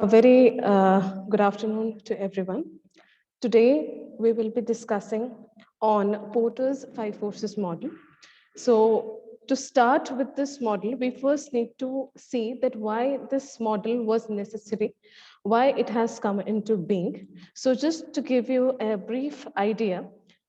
A very good afternoon to everyone. Today, we will be discussing on Porter's five forces model. So to start with this model, we first need to see that why this model was necessary, why it has come into being. So just to give you a brief idea,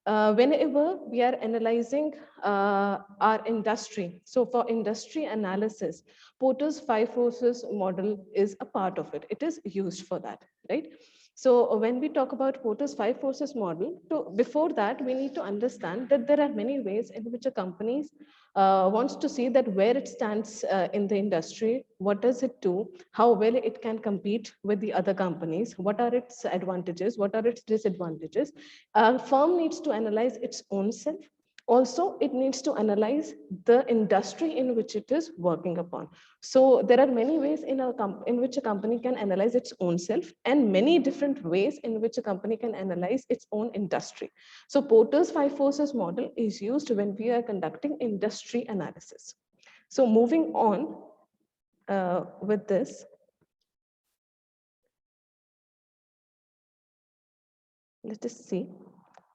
whenever we are analyzing our industry, so for industry analysis, Porter's five forces model is a part of it. It is used for that, right? So when we talk about Porter's five forces model, before that, we need to understand that there are many ways in which a company wants to see that where it stands in the industry, what does it do, how well it can compete with the other companies, what are its advantages, what are its disadvantages. A firm needs to analyze its own self. Also, it needs to analyze the industry in which it is working upon. So there are many ways in which a company can analyze its own self, and many different ways in which a company can analyze its own industry. So Porter's five forces model is used when we are conducting industry analysis. So moving on with this, let us see.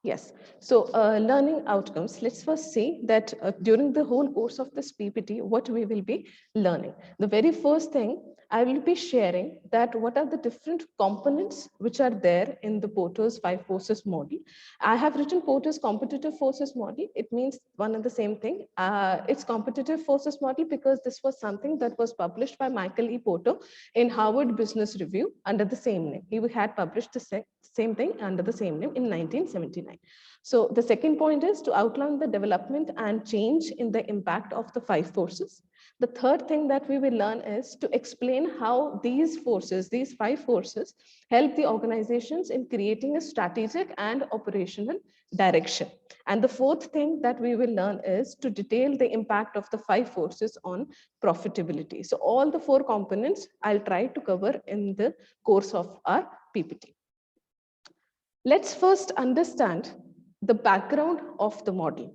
Yes, so learning outcomes. Let's first see that during the whole course of this PPT, what we will be learning. The very first thing I will be sharing that what are the different components which are there in the Porter's five forces model. I have written Porter's competitive forces model. It means one and the same thing. It's competitive forces model because this was something that was published by Michael E. Porter in Harvard Business Review under the same name. He had published the same thing under the same name in 1979. So the second point is to outline the development and change in the impact of the five forces. The third thing that we will learn is to explain how these forces, these five forces, help the organizations in creating a strategic and operational direction. And the fourth thing that we will learn is to detail the impact of the five forces on profitability. So all the four components I'll try to cover in the course of our PPT. Let's first understand the background of the model.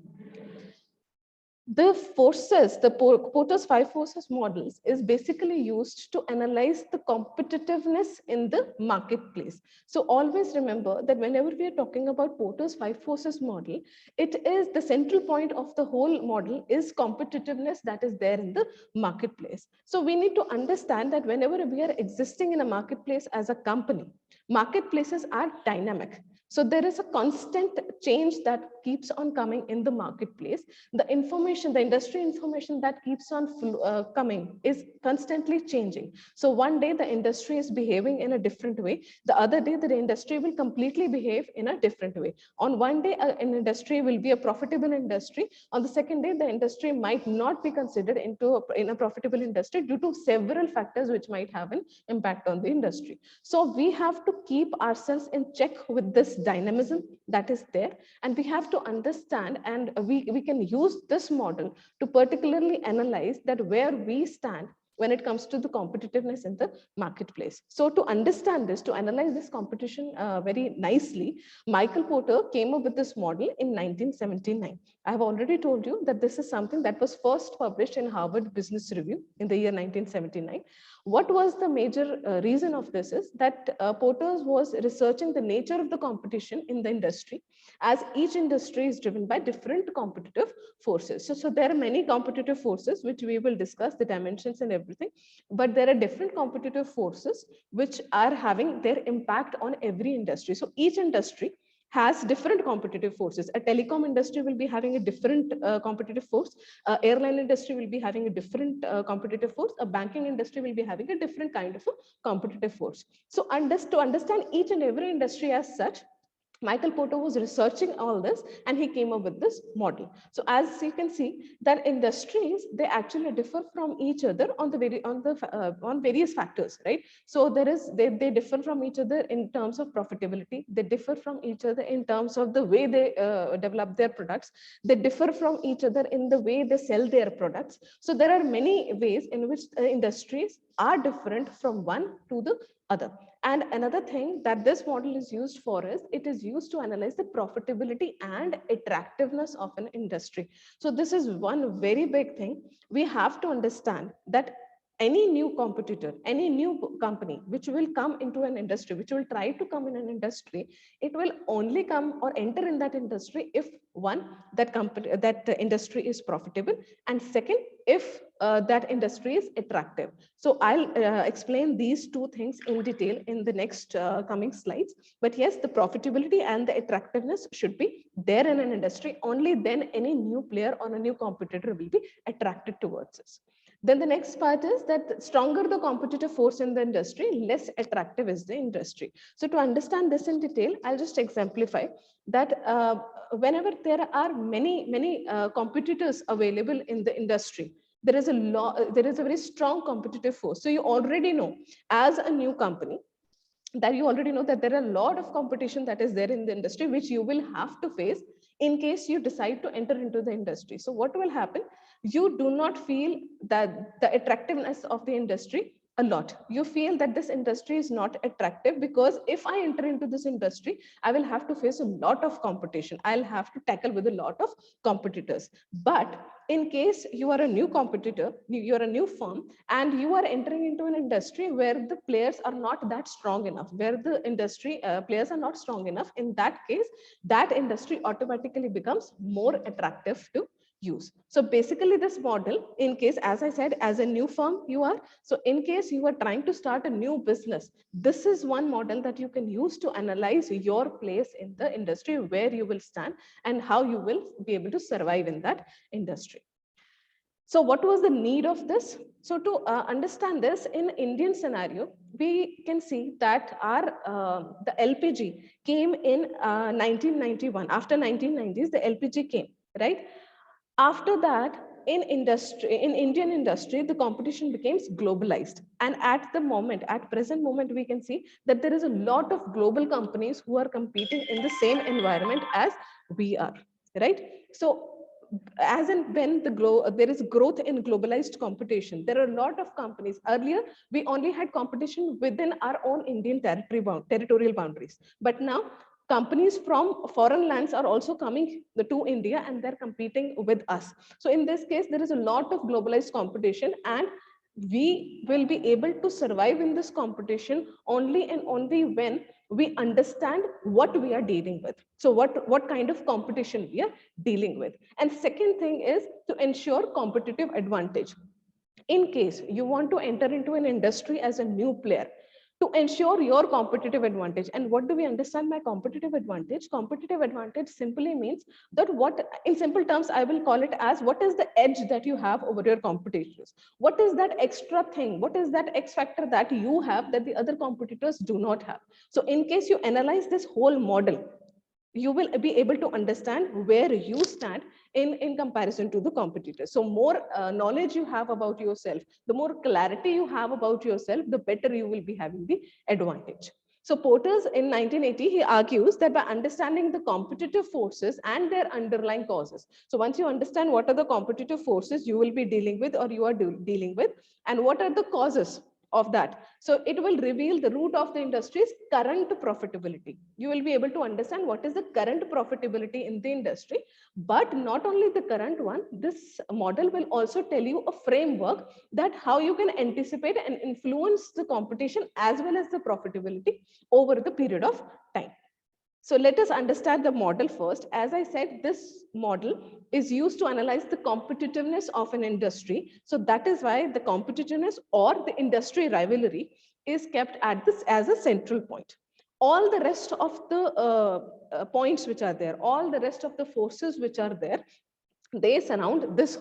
The forces, the Porter's five forces models is basically used to analyze the competitiveness in the marketplace. So always remember that whenever we are talking about Porter's five forces model, it is the central point of the whole model is competitiveness that is there in the marketplace. So we need to understand that whenever we are existing in a marketplace as a company, marketplaces are dynamic. So there is a constant change that keeps on coming in the marketplace. The information, the industry information that keeps on coming is constantly changing. So one day the industry is behaving in a different way. The other day the industry will completely behave in a different way. On one day an industry will be a profitable industry. On the second day the industry might not be considered in a profitable industry due to several factors which might have an impact on the industry. So we have to keep ourselves in check with this dynamism that is there, and we have to understand, and we can use this model to particularly analyze that where we stand when it comes to the competitiveness in the marketplace. So to understand this, to analyze this competition very nicely, Michael Porter came up with this model in 1979. I have already told you that this is something that was first published in Harvard Business Review in the year 1979. What was the major reason of this is that Porter was researching the nature of the competition in the industry, as each industry is driven by different competitive forces. So there are many competitive forces which we will discuss the dimensions and everything, but there are different competitive forces which are having their impact on every industry. So each industry has different competitive forces. A telecom industry will be having a different competitive force. Airline industry will be having a different competitive force. A banking industry will be having a different kind of a competitive force. So to understand each and every industry as such, Michael Porter was researching all this and he came up with this model. So as you can see that industries, they actually differ from each other on various factors, right? So they differ from each other in terms of profitability. They differ from each other in terms of the way they develop their products. They differ from each other in the way they sell their products. So there are many ways in which industries are different from one to the other. And another thing that this model is used for is it is used to analyze the profitability and attractiveness of an industry. So this is one very big thing. We have to understand that any new competitor, any new company which will come into an industry, which will try to come in an industry, it will only come or enter in that industry if one, that company, that industry is profitable, and second, if that industry is attractive. So I'll explain these two things in detail in the next coming slides. But yes, the profitability and the attractiveness should be there in an industry. Only then any new player or a new competitor will be attracted towards us. Then the next part is that stronger the competitive force in the industry, less attractive is the industry. So to understand this in detail, I'll just exemplify that whenever there are many competitors available in the industry, there is a very strong competitive force. So you already know, as a new company, that you already know that there are a lot of competition that is there in the industry, which you will have to face in case you decide to enter into the industry. So what will happen? You do not feel that the attractiveness of the industry a lot. You feel that this industry is not attractive because if I enter into this industry, I will have to face a lot of competition. I'll have to tackle with a lot of competitors. But in case you are a new competitor, you're a new firm, and you are entering into an industry where the players are not that strong enough, where the industry players are not strong enough, in that case, that industry automatically becomes more attractive to use. So basically this model, in case, as I said, as a new firm you are, so in case you are trying to start a new business, this is one model that you can use to analyze your place in the industry, where you will stand and how you will be able to survive in that industry. So what was the need of this? So to understand this in Indian scenario, we can see that the LPG came in 1991. After 1990s, the LPG came, right? After that, in Indian industry, the competition becomes globalized. And at present moment, we can see that there is a lot of global companies who are competing in the same environment as we are, right? So as and when there is growth in globalized competition, there are a lot of companies. Earlier, we only had competition within our own Indian territorial boundaries. But now companies from foreign lands are also coming to India and they're competing with us. So in this case, there is a lot of globalized competition, and we will be able to survive in this competition only and only when we understand what we are dealing with. So what kind of competition we are dealing with. And second thing is to ensure competitive advantage. In case you want to enter into an industry as a new player, to ensure your competitive advantage. And what do we understand by competitive advantage? Competitive advantage simply means that in simple terms, I will call it as what is the edge that you have over your competitors? What is that extra thing? What is that X factor that you have that the other competitors do not have? So in case you analyze this whole model, you will be able to understand where you stand in comparison to the competitors. So more knowledge you have about yourself, the more clarity you have about yourself, the better you will be having the advantage. So Porter's in 1980, he argues that by understanding the competitive forces and their underlying causes. So once you understand what are the competitive forces you will be dealing with, or you are dealing with, and what are the causes of that. So it will reveal the root of the industry's current profitability. You will be able to understand what is the current profitability in the industry, but not only the current one, this model will also tell you a framework that how you can anticipate and influence the competition as well as the profitability over the period of time. So let us understand the model first. As I said, this model is used to analyze the competitiveness of an industry. So that is why the competitiveness or the industry rivalry is kept at this as a central point. All the rest of the points which are there, all the rest of the forces which are there, they surround this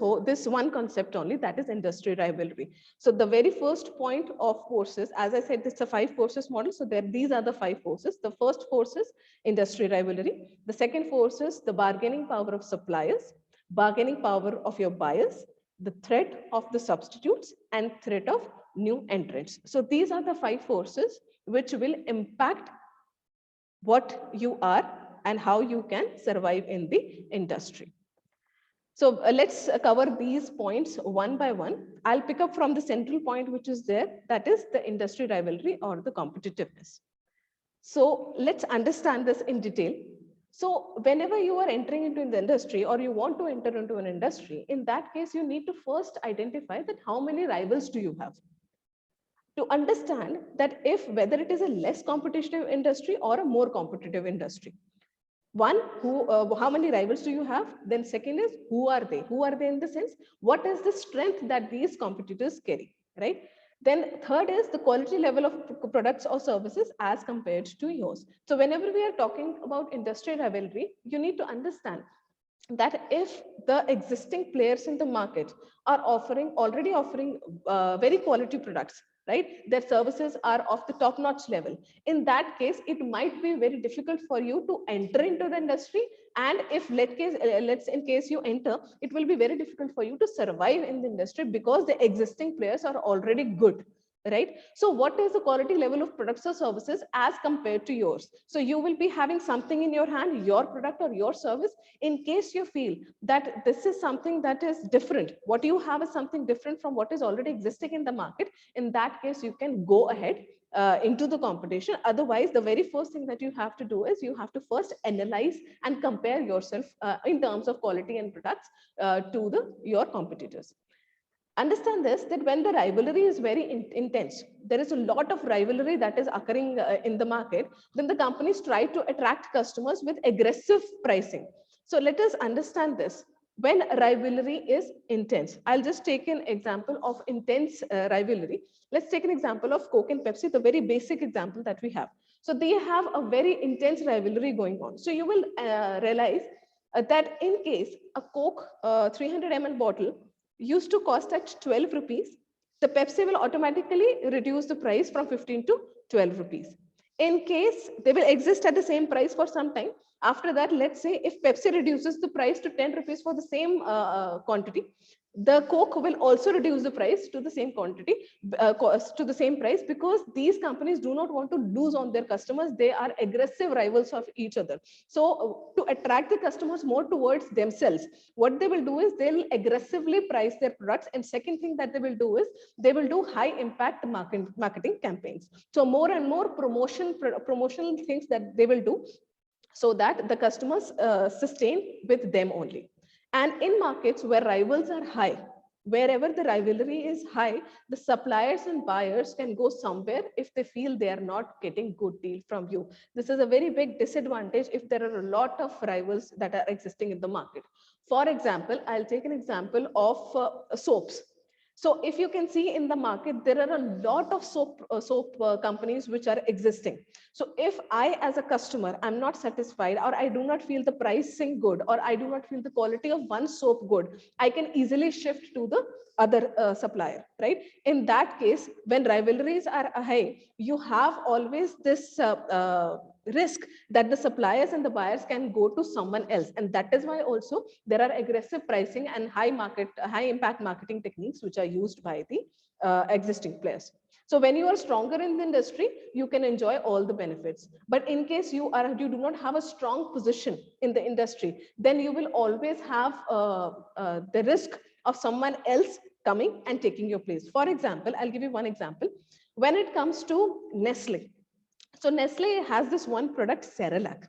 one concept only, that is industry rivalry. So the very first point of forces, as I said, it's a 5 forces model. So these are the 5 forces. The first force is industry rivalry. The second force is the bargaining power of suppliers, bargaining power of your buyers, the threat of the substitutes, and threat of new entrants. So these are the 5 forces which will impact what you are and how you can survive in the industry. So let's cover these points one by one. I'll pick up from the central point which is there, that is the industry rivalry or the competitiveness. So let's understand this in detail. So whenever you are entering into the industry or you want to enter into an industry, in that case, you need to first identify that how many rivals do you have, to understand that if whether it is a less competitive industry or a more competitive industry. One, how many rivals do you have? Then second is, who are they? Who are they in the sense, what is the strength that these competitors carry, right? Then third is the quality level of products or services as compared to yours. So whenever we are talking about industry rivalry, you need to understand that if the existing players in the market are already offering very quality products, right, their services are of the top notch level, in that case it might be very difficult for you to enter into the industry. And if let's in case you enter, it will be very difficult for you to survive in the industry because the existing players are already good, right? So what is the quality level of products or services as compared to yours? So you will be having something in your hand, your product or your service. In case you feel that this is something that is different, what you have is something different from what is already existing in the market, in that case you can go ahead into the competition. Otherwise, the very first thing that you have to do is you have to first analyze and compare yourself in terms of quality and products to your competitors. Understand this, that when the rivalry is very intense, there is a lot of rivalry that is occurring in the market, then the companies try to attract customers with aggressive pricing. So let us understand this. When rivalry is intense, I'll just take an example of intense rivalry. Let's take an example of Coke and Pepsi, the very basic example that we have. So they have a very intense rivalry going on. So you will realize that in case a Coke 300 ml bottle used to cost at 12 rupees, the Pepsi will automatically reduce the price from 15 to 12 rupees. In case they will exist at the same price for some time, after that, let's say if Pepsi reduces the price to 10 rupees for the same quantity, the Coke will also reduce the price to the same quantity, to the same price, because these companies do not want to lose on their customers. They are aggressive rivals of each other. So to attract the customers more towards themselves, what they will do is they'll aggressively price their products. And second thing that they will do is they will do high impact marketing campaigns. So more and more promotional things that they will do, so that the customers sustain with them only. And in markets where rivals are high, wherever the rivalry is high, the suppliers and buyers can go somewhere if they feel they are not getting good deal from you. This is a very big disadvantage if there are a lot of rivals that are existing in the market. For example, I'll take an example of soaps. So if you can see in the market, there are a lot of soap companies which are existing. So if I, as a customer, I'm not satisfied, or I do not feel the pricing good, or I do not feel the quality of one soap good, I can easily shift to the other supplier, right? In that case, when rivalries are high, you have always this risk that the suppliers and the buyers can go to someone else. And that is why also there are aggressive pricing and high impact marketing techniques which are used by the existing players. So when you are stronger in the industry, you can enjoy all the benefits. But in case you do not have a strong position in the industry, then you will always have the risk of someone else coming and taking your place. For example, I'll give you one example. When it comes to Nestle, so Nestle has this one product, Cerelac.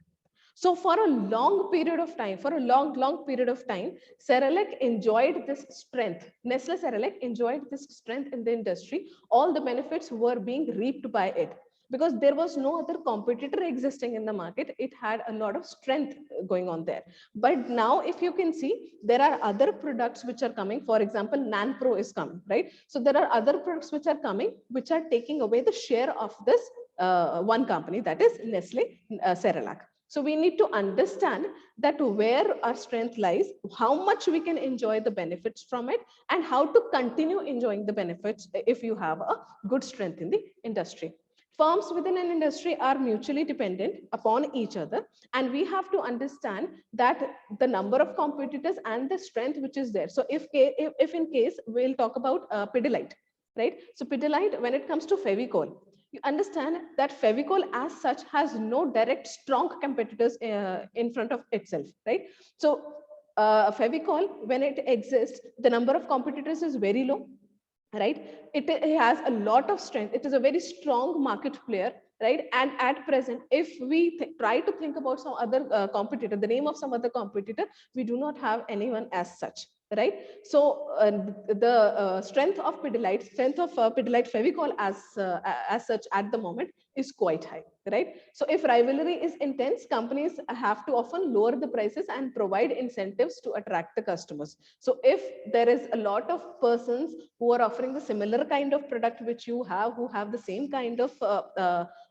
So for a long period of time, long period of time, Cerelac enjoyed this strength. Nestle Cerelac enjoyed this strength in the industry. All the benefits were being reaped by it because there was no other competitor existing in the market. It had a lot of strength going on there. But now, if you can see, there are other products which are coming. For example, NanPro is coming, right? So there are other products which are coming, which are taking away the share of this one company, that is Nestle Cerelac. So we need to understand that where our strength lies, how much we can enjoy the benefits from it, and how to continue enjoying the benefits if you have a good strength in the industry. Firms within an industry are mutually dependent upon each other, and we have to understand that the number of competitors and the strength which is there. So if in case we'll talk about Pidilite, right? So Pidilite, when it comes to Fevicol, you understand that Fevicol as such has no direct strong competitors in front of itself, right? So Fevicol, when it exists, the number of competitors is very low, right? It has a lot of strength. It is a very strong market player. right? And at present, if we try to think about some other competitor, the name of some other competitor, we do not have anyone as such, right? So the strength of Pidilite Fevicol as such at the moment is quite high, right? So if rivalry is intense, companies have to often lower the prices and provide incentives to attract the customers. So if there is a lot of persons who are offering the similar kind of product which you have, who have the same kind of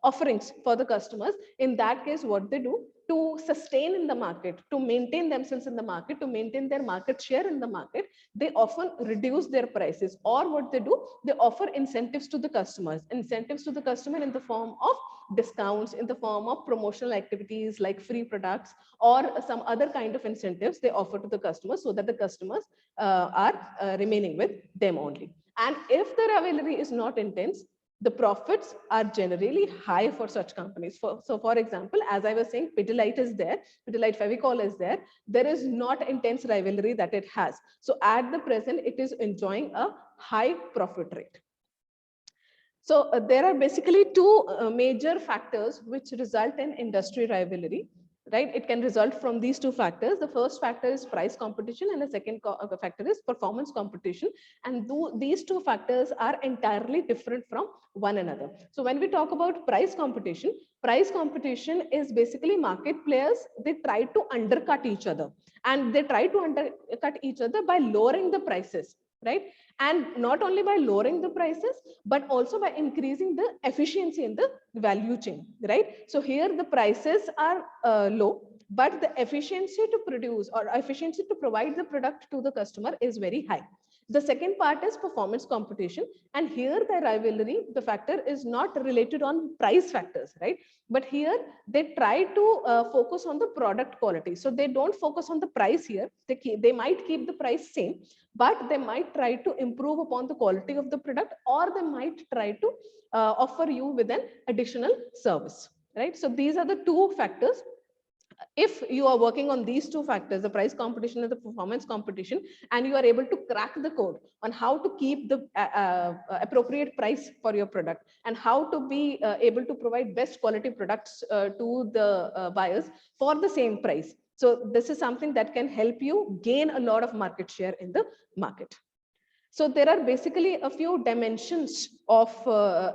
offerings for the customers, in that case, what they do to sustain in the market, to maintain themselves in the market, to maintain their market share in the market, they often reduce their prices, or what they do, they offer incentives to the customers, incentives to the customer in the form of discounts, in the form of promotional activities like free products or some other kind of incentives they offer to the customers, so that the customers are remaining with them only. And if the rivalry is not intense, the profits are generally high for such companies. So for example, as I was saying, Pidilite is there, Pidilite Fevicol is there. There is not intense rivalry that it has. So at the present, it is enjoying a high profit rate. So there are basically two major factors which result in industry rivalry, right? It can result from these two factors. The first factor is price competition, and the second factor is performance competition. And these two factors are entirely different from one another. So when we talk about price competition is basically market players, they try to undercut each other, and they try to undercut each other by lowering the prices, right? And not only by lowering the prices, but also by increasing the efficiency in the value chain, right? So here the prices are low, but the efficiency to produce or efficiency to provide the product to the customer is very high. The second part is performance competition. And here the rivalry, the factor is not related on price factors, right? But here they try to focus on the product quality. So they don't focus on the price here. They might keep the price same, but they might try to improve upon the quality of the product, or they might try to offer you with an additional service, right? So these are the two factors. If you are working on these two factors, the price competition and the performance competition, and you are able to crack the code on how to keep the appropriate price for your product, and how to be able to provide best quality products to the buyers for the same price. So this is something that can help you gain a lot of market share in the market. So there are basically a few dimensions of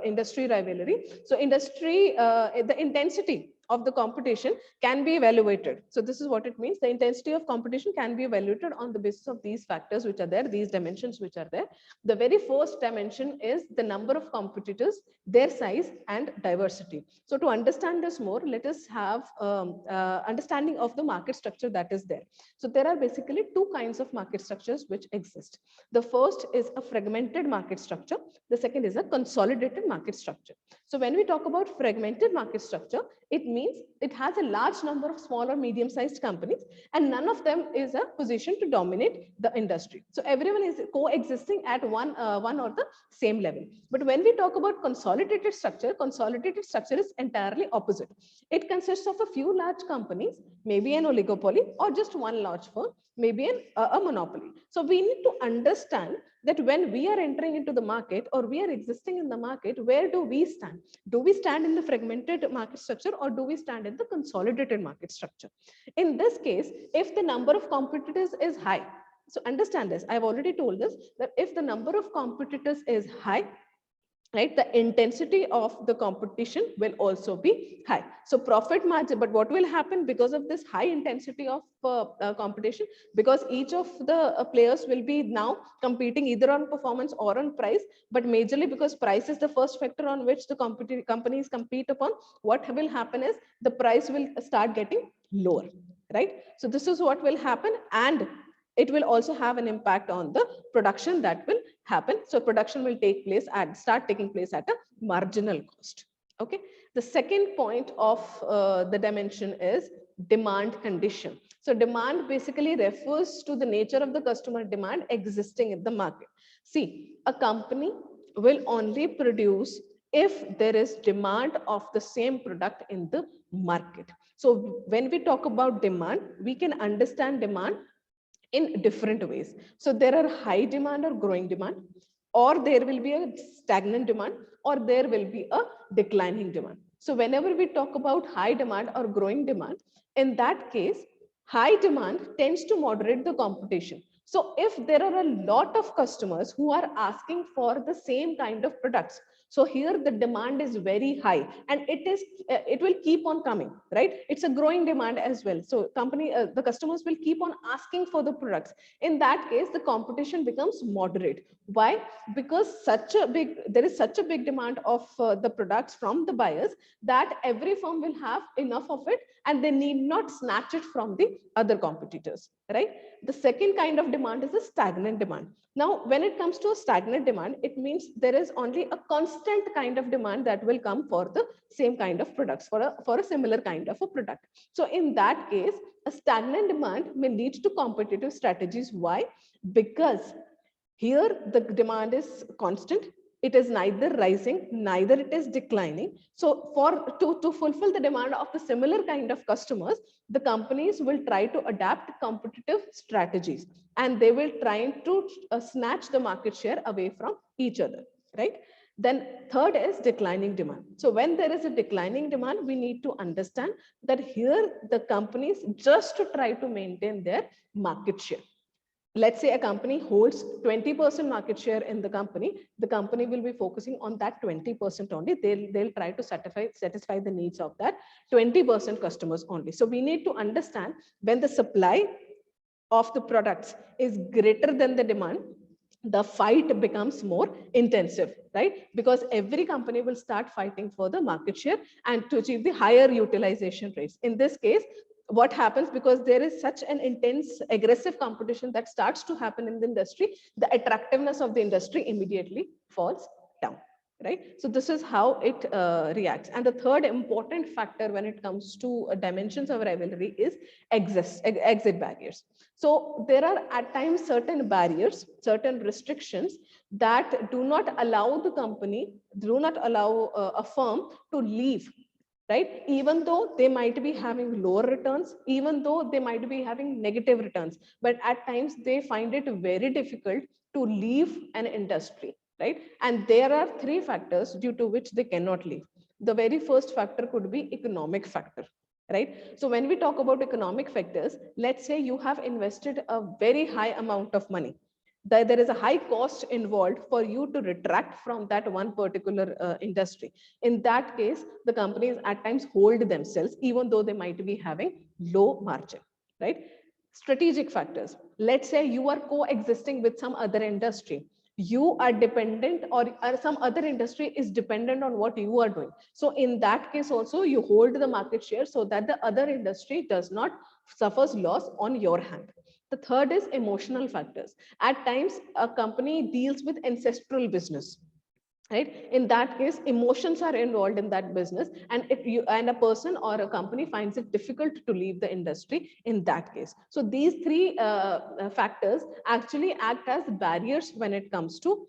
industry rivalry. So the intensity of the competition can be evaluated. So this is what it means. The intensity of competition can be evaluated on the basis of these factors which are there, these dimensions which are there. The very first dimension is the number of competitors, their size and diversity. So to understand this more, let us have understanding of the market structure that is there. So there are basically two kinds of market structures which exist. The first is a fragmented market structure. The second is a consolidated market structure. So when we talk about fragmented market structure, it means it has a large number of small or medium-sized companies, and none of them is a position to dominate the industry. So everyone is coexisting at one or the same level. But when we talk about consolidated structure is entirely opposite. It consists of a few large companies, maybe an oligopoly, or just one large firm, maybe a monopoly. So we need to understand that when we are entering into the market, or we are existing in the market, where do we stand? Do we stand in the fragmented market structure, or do we stand in the consolidated market structure? In this case, if the number of competitors is high, so understand this, I've already told this, that if the number of competitors is high, right, the intensity of the competition will also be high. So profit margin, but what will happen because of this high intensity of competition? Because each of the players will be now competing either on performance or on price, but majorly because price is the first factor on which the companies compete upon, what will happen is the price will start getting lower, right? So this is what will happen, and it will also have an impact on the production that will happen. So production will start taking place at a marginal cost. Okay. The second point of the dimension is demand condition. So demand basically refers to the nature of the customer demand existing in the market. See, a company will only produce if there is demand of the same product in the market. So when we talk about demand, we can understand demand in different ways. So there are high demand or growing demand, or there will be a stagnant demand, or there will be a declining demand. So whenever we talk about high demand or growing demand, in that case, high demand tends to moderate the competition. So if there are a lot of customers who are asking for the same kind of products, so here the demand is very high, and it will keep on coming, right? It's a growing demand as well. So the customers will keep on asking for the products. In that case, the competition becomes moderate. Why? Because there is such a big demand of the products from the buyers that every firm will have enough of it, and they need not snatch it from the other competitors, right? The second kind of demand is a stagnant demand. Now, when it comes to a stagnant demand, it means there is only a constant kind of demand that will come for the same kind of products, for a similar kind of a product. So in that case, a stagnant demand may lead to competitive strategies. Why? Because here the demand is constant. It is neither rising, neither it is declining. So to fulfill the demand of the similar kind of customers, the companies will try to adapt competitive strategies, and they will try to snatch the market share away from each other, right? Then third is declining demand. So when there is a declining demand, we need to understand that here the companies just to try to maintain their market share. Let's say a company holds 20% market share in the company will be focusing on that 20% only. They'll try to satisfy the needs of that 20% customers only. So we need to understand when the supply of the products is greater than the demand, the fight becomes more intensive, right? Because every company will start fighting for the market share and to achieve the higher utilization rates. In this case, what happens, because there is such an intense aggressive competition that starts to happen in the industry, the attractiveness of the industry immediately falls down, right? So this is how it reacts. And the third important factor when it comes to dimensions of rivalry is exit barriers. So there are at times certain barriers, certain restrictions that do not allow a firm to leave, right? Even though they might be having lower returns, even though they might be having negative returns, but at times they find it very difficult to leave an industry, right? And there are three factors due to which they cannot leave. The very first factor could be economic factor, right? So when we talk about economic factors, let's say you have invested a very high amount of money. There is a high cost involved for you to retract from that one particular industry. In that case, the companies at times hold themselves, even though they might be having low margin, right? Strategic factors. Let's say you are coexisting with some other industry. You are dependent, or some other industry is dependent on what you are doing. So in that case also, you hold the market share so that the other industry does not suffers loss on your hand. The third is emotional factors. At times, a company deals with ancestral business, right? In that case, emotions are involved in that business, and a person or a company finds it difficult to leave the industry in that case. So these three factors actually act as barriers when it comes to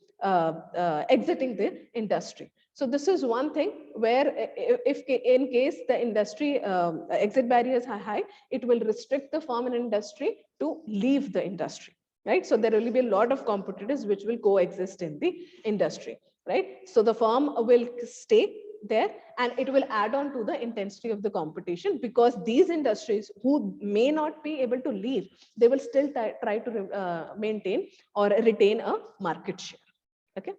exiting the industry. So this is one thing where if in case the industry exit barriers are high, it will restrict the firm and industry to leave the industry, right? So there will be a lot of competitors which will coexist in the industry, right? So the firm will stay there, and it will add on to the intensity of the competition, because these industries who may not be able to leave, they will still try to maintain or retain a market share. Okay.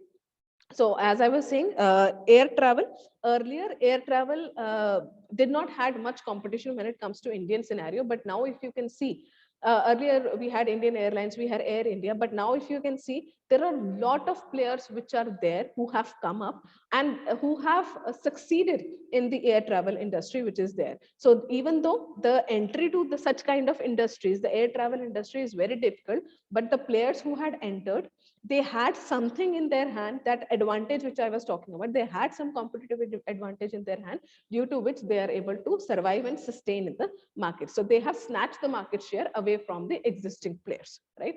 So as I was saying, air travel, earlier air travel did not had much competition when it comes to Indian scenario. But now if you can see, earlier we had Indian Airlines, we had Air India, but now if you can see, there are a lot of players which are there who have come up and who have succeeded in the air travel industry which is there. So even though the entry to such kind of industries, the air travel industry is very difficult, but the players who had entered, they had something in their hand, that advantage which I was talking about. They had some competitive advantage in their hand, due to which they are able to survive and sustain in the market. So they have snatched the market share away from the existing players, right?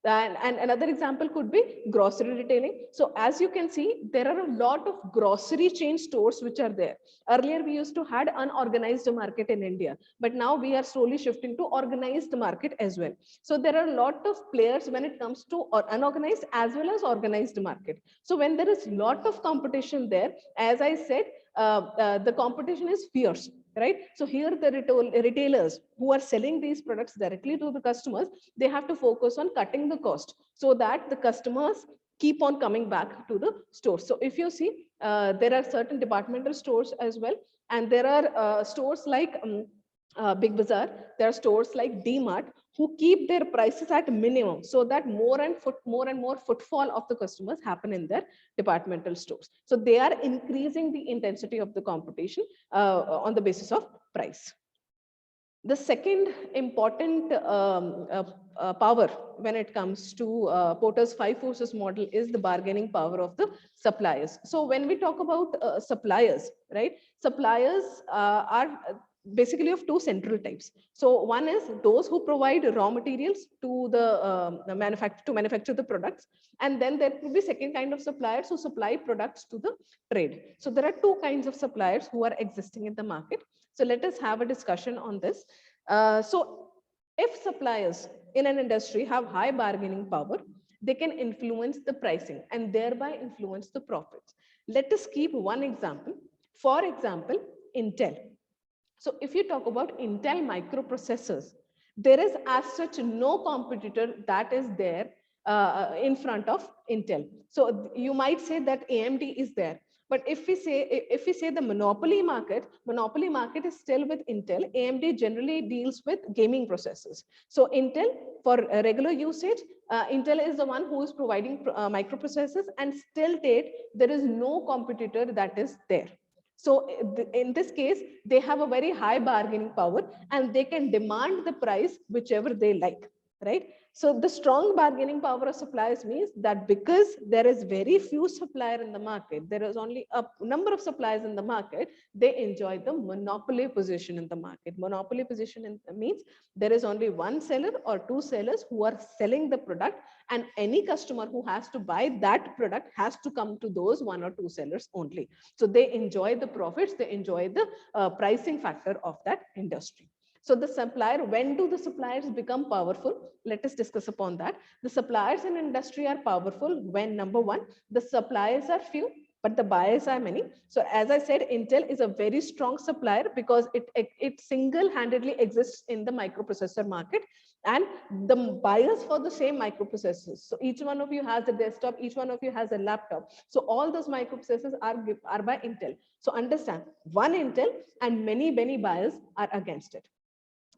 And another example could be grocery retailing. So as you can see, there are a lot of grocery chain stores which are there. Earlier, we used to had unorganized market in India, but now we are slowly shifting to organized market as well. So there are a lot of players when it comes to unorganized as well as organized market. So when there is lot of competition there, as I said, the competition is fierce, right? So here the retailers who are selling these products directly to the customers, they have to focus on cutting the cost so that the customers keep on coming back to the store. So if you see, there are certain departmental stores as well, and there are stores like Big Bazaar, there are stores like D-Mart who keep their prices at minimum so that more and more footfall of the customers happen in their departmental stores. So they are increasing the intensity of the competition on the basis of price. The second important power when it comes to Porter's five forces model is the bargaining power of the suppliers. So when we talk about suppliers, right? Suppliers are basically of two central types. So one is those who provide raw materials to the manufacture the products, and then there could be second kind of suppliers who supply products to the trade. So there are two kinds of suppliers who are existing in the market. So let us have a discussion on this. So if suppliers in an industry have high bargaining power, they can influence the pricing and thereby influence the profits. Let us keep one example. For example, Intel. So if you talk about Intel microprocessors, there is as such no competitor that is there in front of Intel. So you might say that AMD is there. But if we say the monopoly market is still with Intel. AMD generally deals with gaming processors. So Intel, for regular usage, Intel is the one who is providing microprocessors, and still date there is no competitor that is there. So in this case, they have a very high bargaining power and they can demand the price whichever they like, right? So the strong bargaining power of suppliers means that because there is very few suppliers in the market, there is only a number of suppliers in the market, they enjoy the monopoly position in the market. Monopoly position means there is only one seller or two sellers who are selling the product, and any customer who has to buy that product has to come to those one or two sellers only. So they enjoy the profits, they enjoy the pricing factor of that industry. So the supplier, when do the suppliers become powerful? Let us discuss upon that. The suppliers in industry are powerful when, number one, the suppliers are few, but the buyers are many. So as I said, Intel is a very strong supplier because it single-handedly exists in the microprocessor market, and the buyers for the same microprocessors. So each one of you has a desktop, each one of you has a laptop. So all those microprocessors are by Intel. So understand, one Intel and many buyers are against it.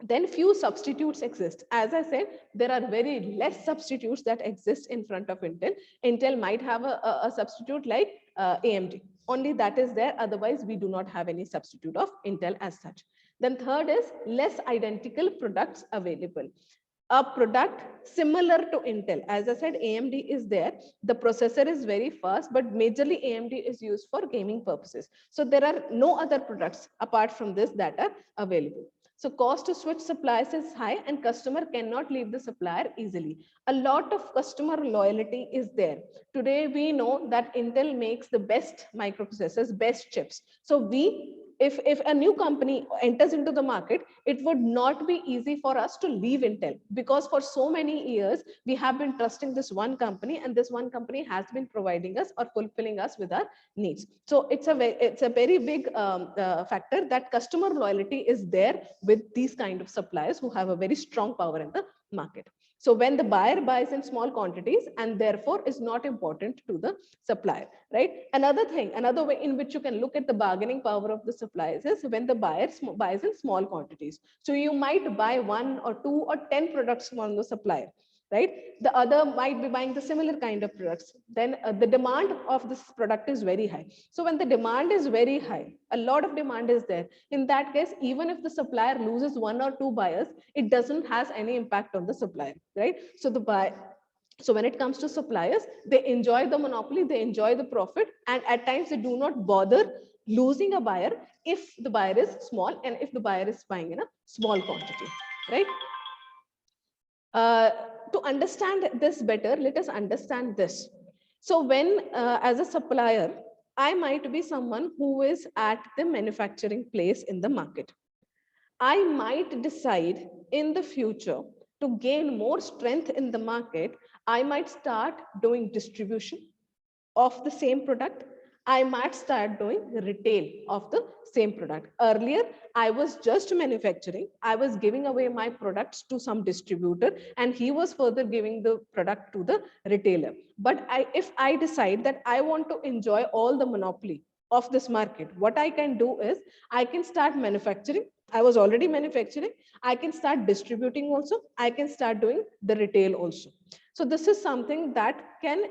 Then few substitutes exist. As I said, there are very less substitutes that exist in front of Intel. Intel might have a substitute like AMD. Only that is there. Otherwise, we do not have any substitute of Intel as such. Then third is less identical products available. A product similar to Intel. As I said, AMD is there. The processor is very fast, but majorly AMD is used for gaming purposes. So there are no other products apart from this that are available. So cost to switch suppliers is high and customer cannot leave the supplier easily. A lot of customer loyalty is there. Today, we know that Intel makes the best microprocessors, best chips. So if a new company enters into the market, it would not be easy for us to leave Intel, because for so many years, we have been trusting this one company, and this one company has been providing us or fulfilling us with our needs. So it's a very big factor that customer loyalty is there with these kind of suppliers who have a very strong power in the market. So when the buyer buys in small quantities and therefore is not important to the supplier, right? Another way in which you can look at the bargaining power of the suppliers is when the buyer buys in small quantities. So you might buy 1 or 2 or 10 products from the supplier, right? The other might be buying the similar kind of products. Then the demand of this product is very high. So when the demand is very high, a lot of demand is there. In that case, even if the supplier loses 1 or 2 buyers, it doesn't has any impact on the supplier, right? So when it comes to suppliers, they enjoy the monopoly, they enjoy the profit, and at times they do not bother losing a buyer if the buyer is small and if the buyer is buying in a small quantity, right? To understand this better, let us understand this. So when, as a supplier, I might be someone who is at the manufacturing place in the market. I might decide in the future to gain more strength in the market. I might start doing distribution of the same product. I might start doing retail of the same product. Earlier, I was just manufacturing. I was giving away my products to some distributor and he was further giving the product to the retailer. But if I decide that I want to enjoy all the monopoly of this market, what I can do is I can start manufacturing. I was already manufacturing. I can start distributing also. I can start doing the retail also. So this is something that can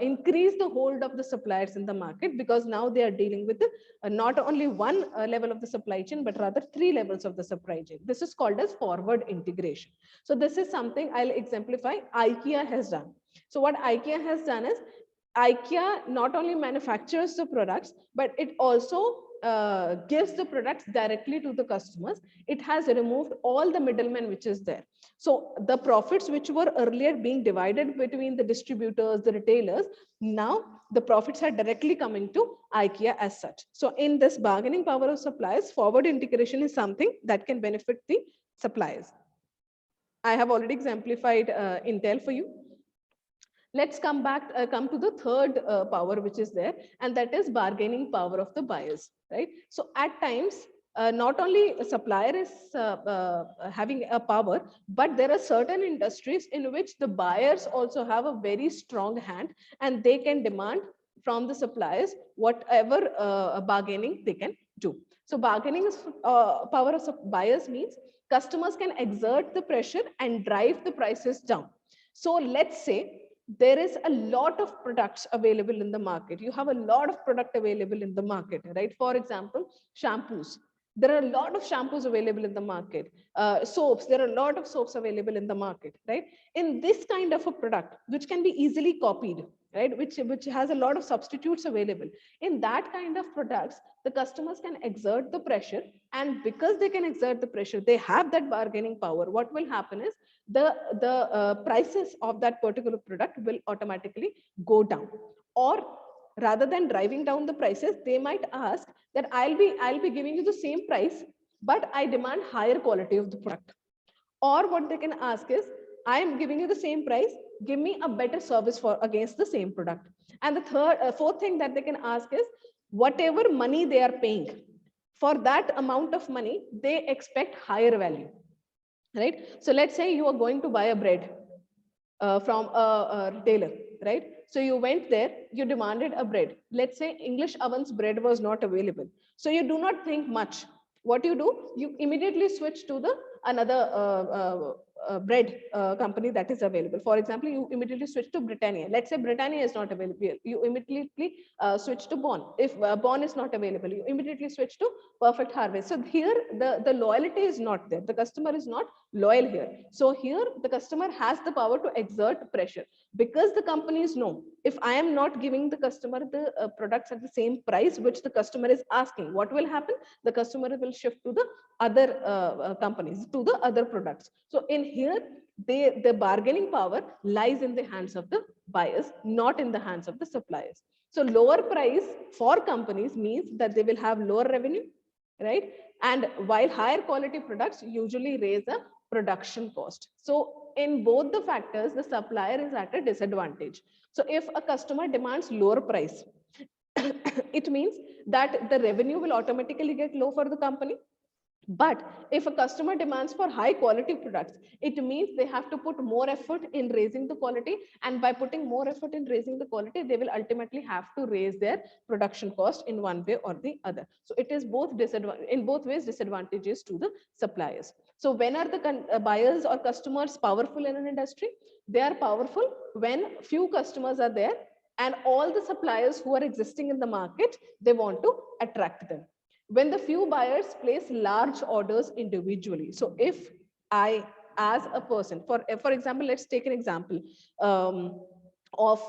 increase the hold of the suppliers in the market, because now they are dealing with not only one level of the supply chain, but rather 3 levels of the supply chain. This is called as forward integration. So this is something I'll exemplify IKEA has done. So what IKEA has done is IKEA not only manufactures the products, but it also gives the products directly to the customers. It has removed all the middlemen which is there. So the profits which were earlier being divided between the distributors, the retailers, now the profits are directly coming to IKEA as such. So in this bargaining power of suppliers, forward integration is something that can benefit the suppliers. I have already exemplified Intel for you. Let's come to the third power which is there, and that is bargaining power of the buyers, right? So at times, not only a supplier is having a power, but there are certain industries in which the buyers also have a very strong hand, and they can demand from the suppliers whatever bargaining they can do. So bargaining is power of buyers means customers can exert the pressure and drive the prices down. So let's say there is a lot of products available in the market. You have a lot of product available in the market, right? For example, shampoos. There are a lot of shampoos available in the market. Soaps, there are a lot of soaps available in the market, right? In this kind of a product, which can be easily copied, right? Which has a lot of substitutes available. In that kind of products, the customers can exert the pressure. And because they can exert the pressure, they have that bargaining power. What will happen is the prices of that particular product will automatically go down. Or rather than driving down the prices, they might ask that I'll be giving you the same price, but I demand higher quality of the product. Or what they can ask is, I am giving you the same price, give me a better service for against the same product. And the fourth thing that they can ask is, whatever money they are paying, for that amount of money, they expect higher value, right? So let's say you are going to buy a bread from a retailer, right? So you went there, you demanded a bread. Let's say English Oven's bread was not available. So you do not think much. What you do, you immediately switch to the another bread company that is available. For example, you immediately switch to Britannia. Let's say Britannia is not available. You immediately switch to Bon. If Bon is not available, you immediately switch to Perfect Harvest. So here, the loyalty is not there. The customer is not loyal here. So here, the customer has the power to exert pressure, because the companies know, if I am not giving the customer the products at the same price which the customer is asking, what will happen? The customer will shift to the other companies, to the other products. So in here, the bargaining power lies in the hands of the buyers, not in the hands of the suppliers. So lower price for companies means that they will have lower revenue, right? And while higher quality products usually raise a production cost. So in both the factors, the supplier is at a disadvantage. So if a customer demands lower price, it means that the revenue will automatically get low for the company. But if a customer demands for high quality products, it means they have to put more effort in raising the quality. And by putting more effort in raising the quality, they will ultimately have to raise their production cost in one way or the other. So it is in both ways disadvantages to the suppliers. So when are the buyers or customers powerful in an industry? They are powerful when few customers are there and all the suppliers who are existing in the market, they want to attract them. When the few buyers place large orders individually. So if I, as a person, for example, let's take an example of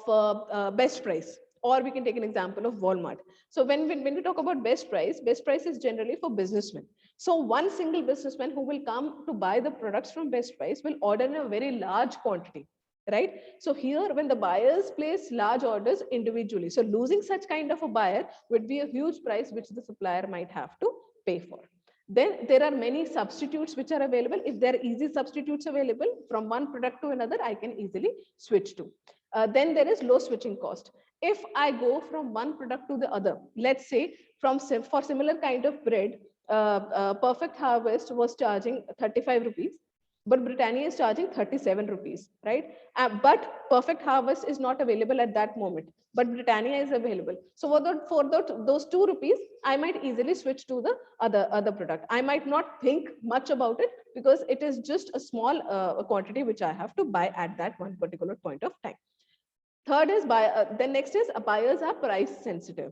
best price, or we can take an example of Walmart. So when we talk about best price is generally for businessmen. So one single businessman who will come to buy the products from best price will order in a very large quantity, right? So here, when the buyers place large orders individually, so losing such kind of a buyer would be a huge price which the supplier might have to pay for. Then there are many substitutes which are available. If there are easy substitutes available from one product to another, I can easily switch to. Then there is low switching cost. If I go from one product to the other, let's say for similar kind of bread, Perfect Harvest was charging 35 rupees, but Britannia is charging 37 rupees, right? But Perfect Harvest is not available at that moment, but Britannia is available. So those 2 rupees, I might easily switch to the other product. I might not think much about it because it is just a small quantity which I have to buy at that one particular point of time. Third is then next is buyers are price sensitive.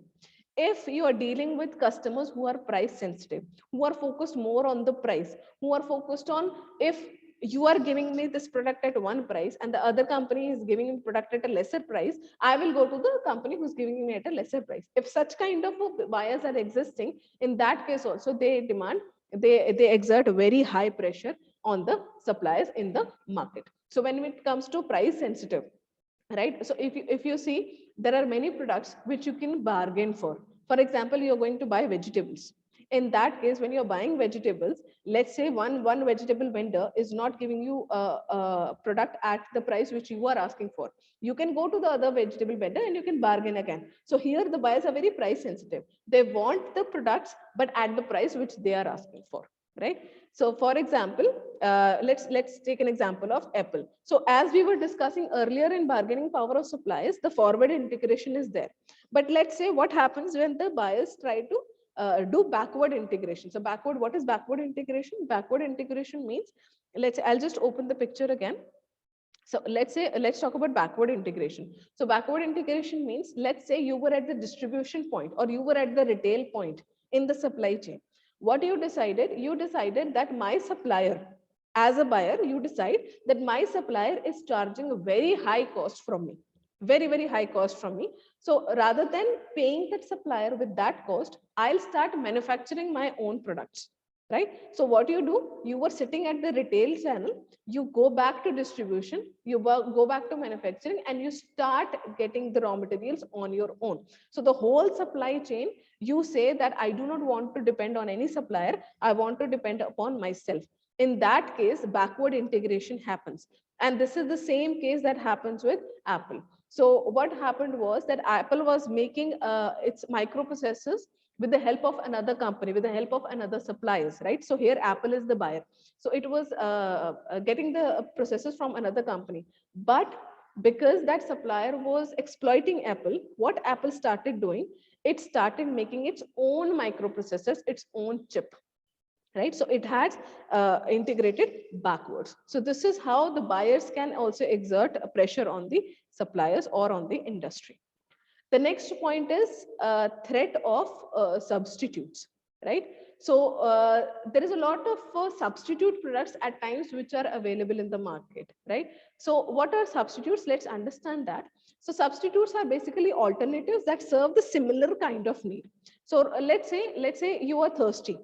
If you are dealing with customers who are price sensitive, who are focused more on the price, who are focused on, if you are giving me this product at one price and the other company is giving me product at a lesser price, I will go to the company who's giving me at a lesser price. If such kind of buyers are existing, in that case also they exert very high pressure on the suppliers in the market. So when it comes to price sensitive, right? So if you see, there are many products which you can bargain for. For example, you're going to buy vegetables. In that case, when you're buying vegetables, let's say one vegetable vendor is not giving you a product at the price which you are asking for. You can go to the other vegetable vendor and you can bargain again. So here the buyers are very price sensitive. They want the products, but at the price which they are asking for, right? So for example, let's take an example of Apple. So as we were discussing earlier in bargaining power of suppliers, the forward integration is there. But let's say what happens when the buyers try to do backward integration. So what is backward integration? Backward integration means, I'll just open the picture again. So let's talk about backward integration. So backward integration means, let's say you were at the distribution point or you were at the retail point in the supply chain. What you decided? You decided that my supplier, as a buyer, you decide that my supplier is charging a very high cost from me, very high cost from me. So rather than paying that supplier with that cost, I'll start manufacturing my own products, right? So what you do, you were sitting at the retail channel, you go back to distribution, you go back to manufacturing, and you start getting the raw materials on your own. So the whole supply chain, you say that I do not want to depend on any supplier, I want to depend upon myself. In that case, backward integration happens. And this is the same case that happens with Apple. So what happened was that Apple was making its microprocessors with the help of another company, with the help of another suppliers, right? So here Apple is the buyer. So it was getting the processors from another company. But because that supplier was exploiting Apple, what Apple started doing, it started making its own microprocessors, its own chip, right? So it has integrated backwards. So this is how the buyers can also exert a pressure on the suppliers or on the industry. The next point is threat of substitutes, right? So there is a lot of substitute products at times which are available in the market, right? So what are substitutes? Let's understand that. So substitutes are basically alternatives that serve the similar kind of need. So let's say you are thirsty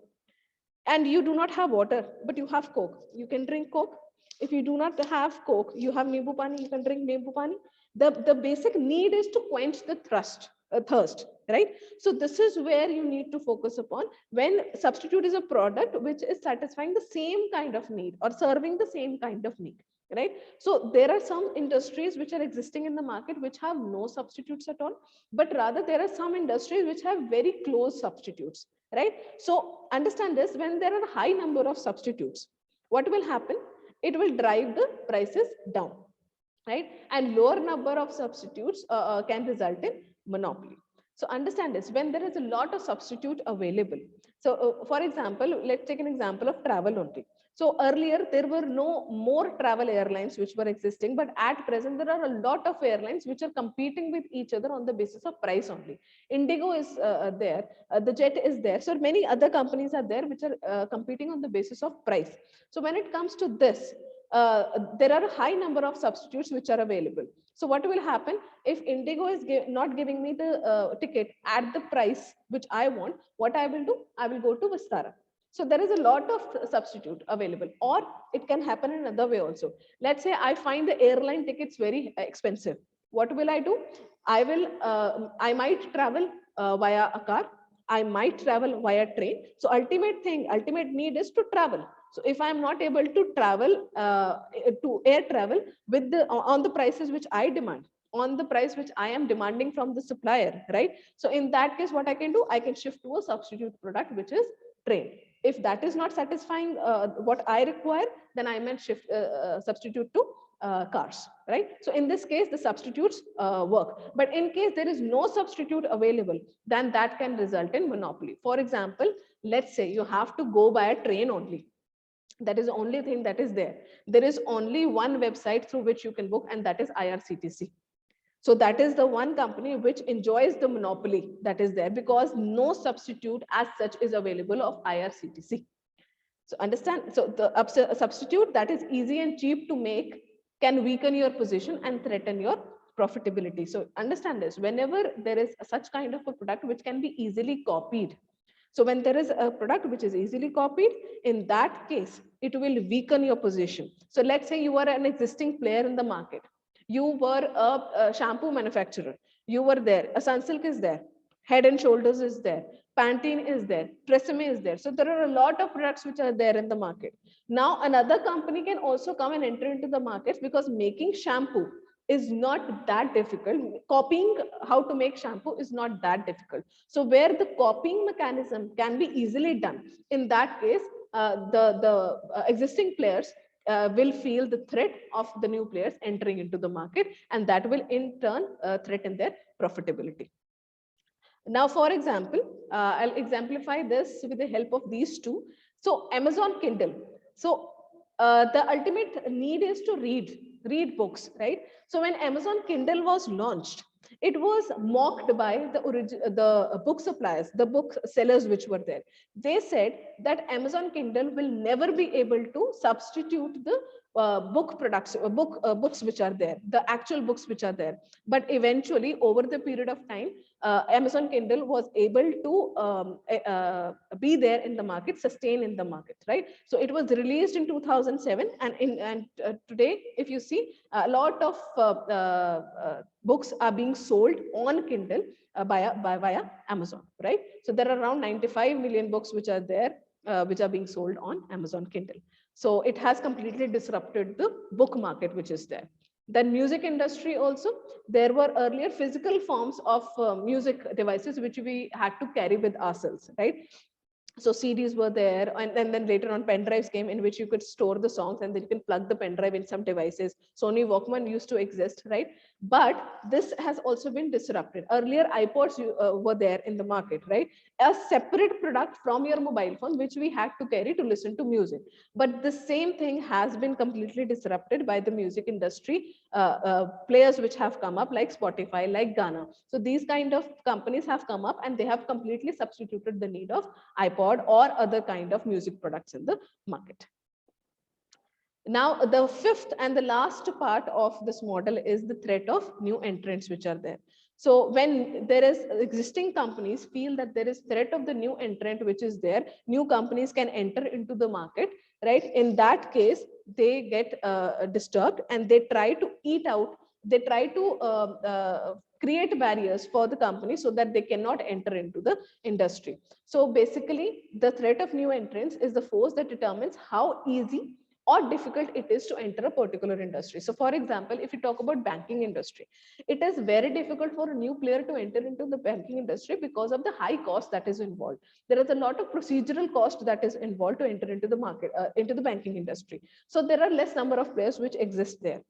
and you do not have water, but you have Coke. You can drink Coke. If you do not have Coke, you have Nimbu Pani, you can drink Nimbu Pani. The basic need is to quench the thirst, right? So this is where you need to focus upon when substitute is a product which is satisfying the same kind of need or serving the same kind of need, right? So there are some industries which are existing in the market which have no substitutes at all, but rather there are some industries which have very close substitutes, right? So understand this, when there are a high number of substitutes, what will happen? It will drive the prices down, right? And lower number of substitutes can result in monopoly. So understand this, when there is a lot of substitute available. So for example, let's take an example of travel only. So earlier there were no more travel airlines which were existing, but at present there are a lot of airlines which are competing with each other on the basis of price only. Indigo is there, the Jet is there. So many other companies are there which are competing on the basis of price. So when it comes to this, there are a high number of substitutes which are available. So what will happen if Indigo is not giving me the ticket at the price which I want? What I will do? I will go to Vistara. So there is a lot of substitute available, or it can happen in another way also. Let's say I find the airline tickets very expensive. What will I do? I might travel via a car. I might travel via train. So ultimate need is to travel. So if I'm not able to travel to air travel with on the prices which I demand, on the price which I am demanding from the supplier, right? So in that case, what I can do, I can shift to a substitute product, which is train. If that is not satisfying what I require, then I may shift substitute to cars, right? So in this case, the substitutes work. But in case there is no substitute available, then that can result in monopoly. For example, let's say you have to go by a train only. That is the only thing that is there. There is only one website through which you can book, and that is IRCTC. So that is the one company which enjoys the monopoly that is there, because no substitute as such is available of IRCTC. So understand, so the substitute that is easy and cheap to make can weaken your position and threaten your profitability. So understand this, whenever there is such kind of a product which can be easily copied. So when there is a product which is easily copied, in that case, it will weaken your position. So let's say you are an existing player in the market. You were a shampoo manufacturer. You were there. A Sunsilk is there. Head and Shoulders is there. Pantene is there. Tresemme is there. So there are a lot of products which are there in the market. Now another company can also come and enter into the market, because making shampoo is not that difficult. Copying how to make shampoo is not that difficult. So where the copying mechanism can be easily done, in that case, the existing players will feel the threat of the new players entering into the market, and that will in turn threaten their profitability. Now, for example, I'll exemplify this with the help of these two. So Amazon Kindle. So the ultimate need is to read books, right? So when Amazon Kindle was launched, it was mocked by the book suppliers, the book sellers which were there. They said that Amazon Kindle will never be able to substitute the book products, books which are there, the actual books which are there. But eventually, over the period of time, Amazon Kindle was able to be there in the market, sustain in the market, right? So it was released in 2007, and today, if you see, a lot of books are being sold on Kindle via Amazon, right? So there are around 95 million books which are there, which are being sold on Amazon Kindle. So it has completely disrupted the book market which is there. Then music industry also, there were earlier physical forms of music devices which we had to carry with ourselves, right? So CDs were there, and then later on pen drives came, in which you could store the songs, and then you can plug the pen drive in some devices. Sony Walkman used to exist, right? But this has also been disrupted. Earlier iPods were there in the market, right? A separate product from your mobile phone, which we had to carry to listen to music. But the same thing has been completely disrupted by the music industry players which have come up, like Spotify, like Ghana. So these kind of companies have come up, and they have completely substituted the need of iPod or other kind of music products in the market. Now, the fifth and the last part of this model is the threat of new entrants which are there. So when there is existing companies feel that there is threat of the new entrant which is there, new companies can enter into the market, right? In that case, they get disturbed, and they try to eat out, they try to create barriers for the company so that they cannot enter into the industry. So basically, the threat of new entrants is the force that determines how easy or difficult it is to enter a particular industry. So for example, if you talk about banking industry, it is very difficult for a new player to enter into the banking industry because of the high cost that is involved. There is a lot of procedural cost that is involved to enter into the market, into the banking industry. So there are less number of players which exist there.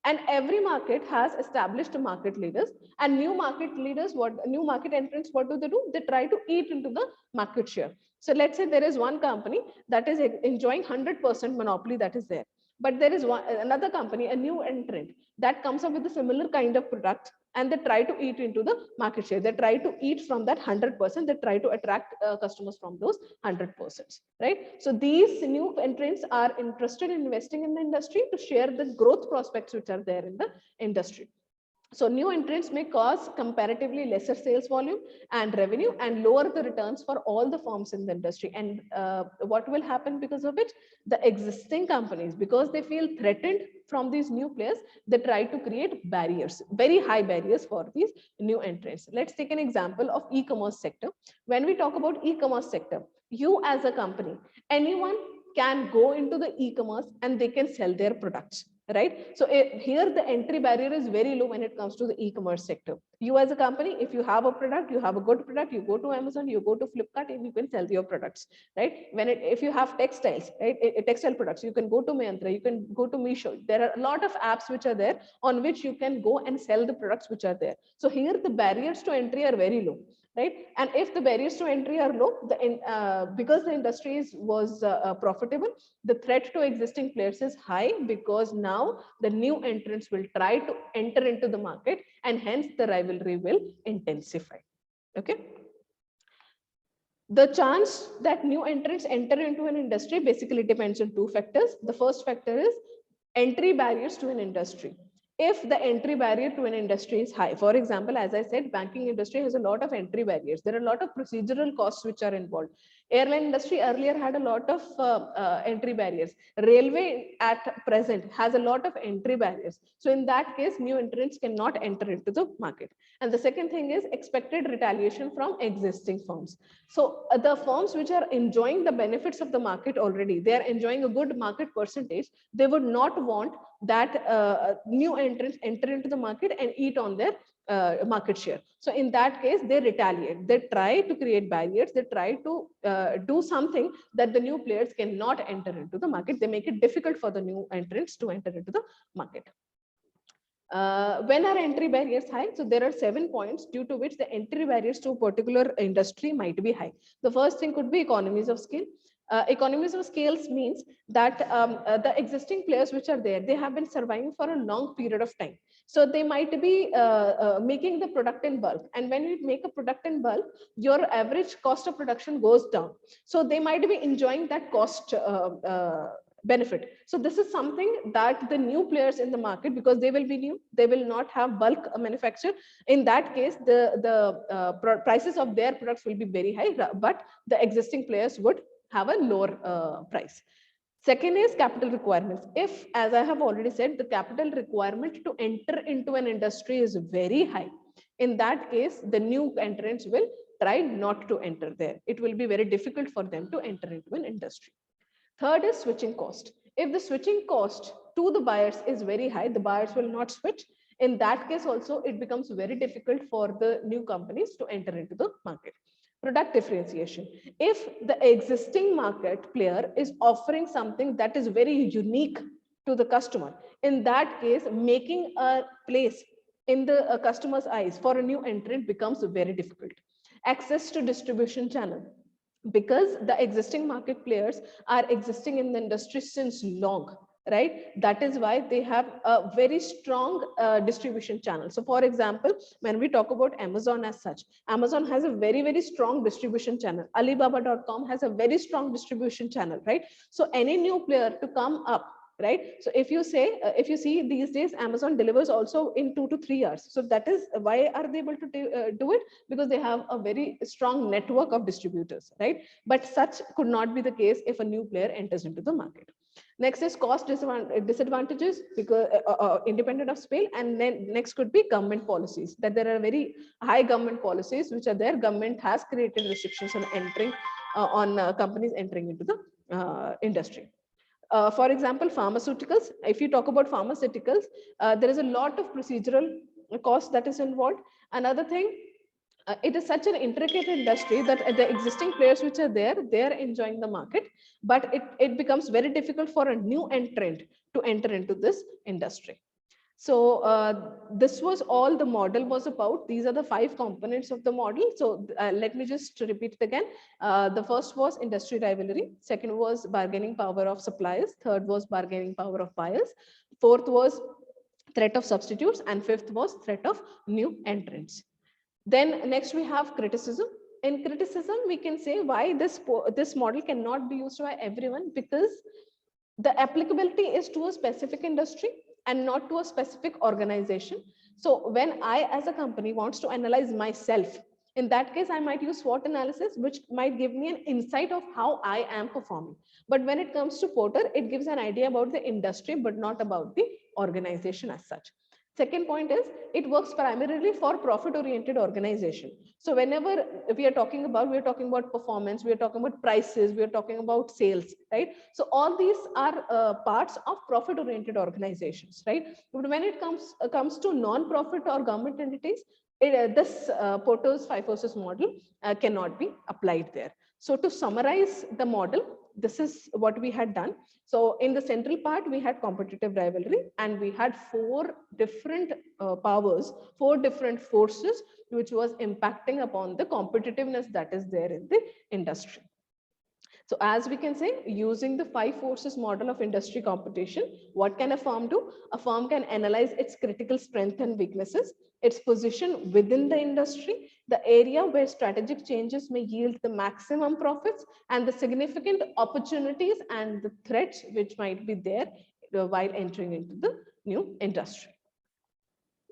And every market has established market leaders, and new market leaders, new market entrants, what do? They try to eat into the market share. So let's say there is one company that is enjoying 100% monopoly that is there. But there is another company, a new entrant, that comes up with a similar kind of product, and they try to eat into the market share. They try to eat from that 100%. They try to attract customers from those 100%, right? So these new entrants are interested in investing in the industry to share the growth prospects which are there in the industry. So new entrants may cause comparatively lesser sales volume and revenue, and lower the returns for all the firms in the industry. And what will happen because of it? The existing companies, because they feel threatened from these new players, they try to create barriers, very high barriers for these new entrants. Let's take an example of e-commerce sector. When we talk about e-commerce sector, you as a company, anyone can go into the e-commerce and they can sell their products. right? So here the entry barrier is very low when it comes to the e-commerce sector. You as a company, if you have a product, you have a good product, you go to Amazon, you go to Flipkart, and you can sell your products, right? If you have textiles, right, textile products, you can go to Myntra, you can go to Meesho. There are a lot of apps which are there on which you can go and sell the products which are there. So here the barriers to entry are very low, right? And if the barriers to entry are low, because the industry was profitable, the threat to existing players is high, because now the new entrants will try to enter into the market, and hence the rivalry will intensify. Okay. The chance that new entrants enter into an industry basically depends on two factors. The first factor is entry barriers to an industry. If the entry barrier to an industry is high, for example, as I said, banking industry has a lot of entry barriers. There are a lot of procedural costs which are involved. Airline industry earlier had a lot of entry barriers. Railway at present has a lot of entry barriers. So in that case, new entrants cannot enter into the market. And the second thing is expected retaliation from existing firms. So the firms which are enjoying the benefits of the market already, they are enjoying a good market percentage. They would not want that new entrants enter into the market and eat on their market share. So in that case, they retaliate. They try to create barriers. They try to do something that the new players cannot enter into the market. They make it difficult for the new entrants to enter into the market. When are entry barriers high? So there are 7 points due to which the entry barriers to a particular industry might be high. The first thing could be economies of scale. Economies of scales means that the existing players which are there, they have been surviving for a long period of time. So they might be making the product in bulk. And when you make a product in bulk, your average cost of production goes down. So they might be enjoying that cost benefit. So this is something that the new players in the market, because they will be new, they will not have bulk manufacture. In that case, the prices of their products will be very high, but the existing players would have a lower price. Second is capital requirements. If, as I have already said, the capital requirement to enter into an industry is very high, in that case, the new entrants will try not to enter there. It will be very difficult for them to enter into an industry. Third is switching cost. If the switching cost to the buyers is very high, the buyers will not switch. In that case also, it becomes very difficult for the new companies to enter into the market. Product differentiation. If the existing market player is offering something that is very unique to the customer, in that case, making a place in the customer's eyes for a new entrant becomes very difficult. Access to distribution channel. Because the existing market players are existing in the industry since long, right? That is why they have a very strong distribution channel. So for example, when we talk about Amazon as such, Amazon has a very, very strong distribution channel. Alibaba.com has a very strong distribution channel, right? So any new player to come up, right? So if you say, if you see these days, Amazon delivers also in 2 to 3 years. So that is why are they able to do it? Because they have a very strong network of distributors, right? But such could not be the case if a new player enters into the market. Next is cost disadvantages, because independent of scale. And then next could be government policies, that there are very high government policies which are there. Government has created restrictions on entering companies entering into the industry. For example, pharmaceuticals. If you talk about pharmaceuticals, there is a lot of procedural cost that is involved. Another thing, it is such an intricate industry that the existing players which are there, they are enjoying the market, but it becomes very difficult for a new entrant to enter into this industry. So this was all the model was about. These are the 5 components of the model. So let me just repeat it again. The first was industry rivalry. Second was bargaining power of suppliers. Third was bargaining power of buyers. Fourth was threat of substitutes. And fifth was threat of new entrants. Then next we have criticism. In criticism, we can say why this model cannot be used by everyone, because the applicability is to a specific industry and not to a specific organization. So when I as a company wants to analyze myself, in that case, I might use SWOT analysis, which might give me an insight of how I am performing. But when it comes to Porter, it gives an idea about the industry, but not about the organization as such. Second point is it works primarily for profit-oriented organization. So whenever we are talking about performance, we are talking about prices, we are talking about sales, right? So all these are parts of profit-oriented organizations, right? But when it comes to non-profit or government entities, this Porter's five forces model cannot be applied there. So to summarize the model, this is what we had done. So in the central part, we had competitive rivalry, and we had four different powers, four different forces, which was impacting upon the competitiveness that is there in the industry. So as we can say, using the five forces model of industry competition, what can a firm do? A firm can analyze its critical strengths and weaknesses, its position within the industry, the area where strategic changes may yield the maximum profits, and the significant opportunities and the threats which might be there while entering into the new industry.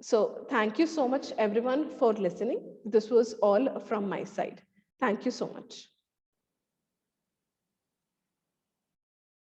So thank you so much, everyone, for listening. This was all from my side. Thank you so much.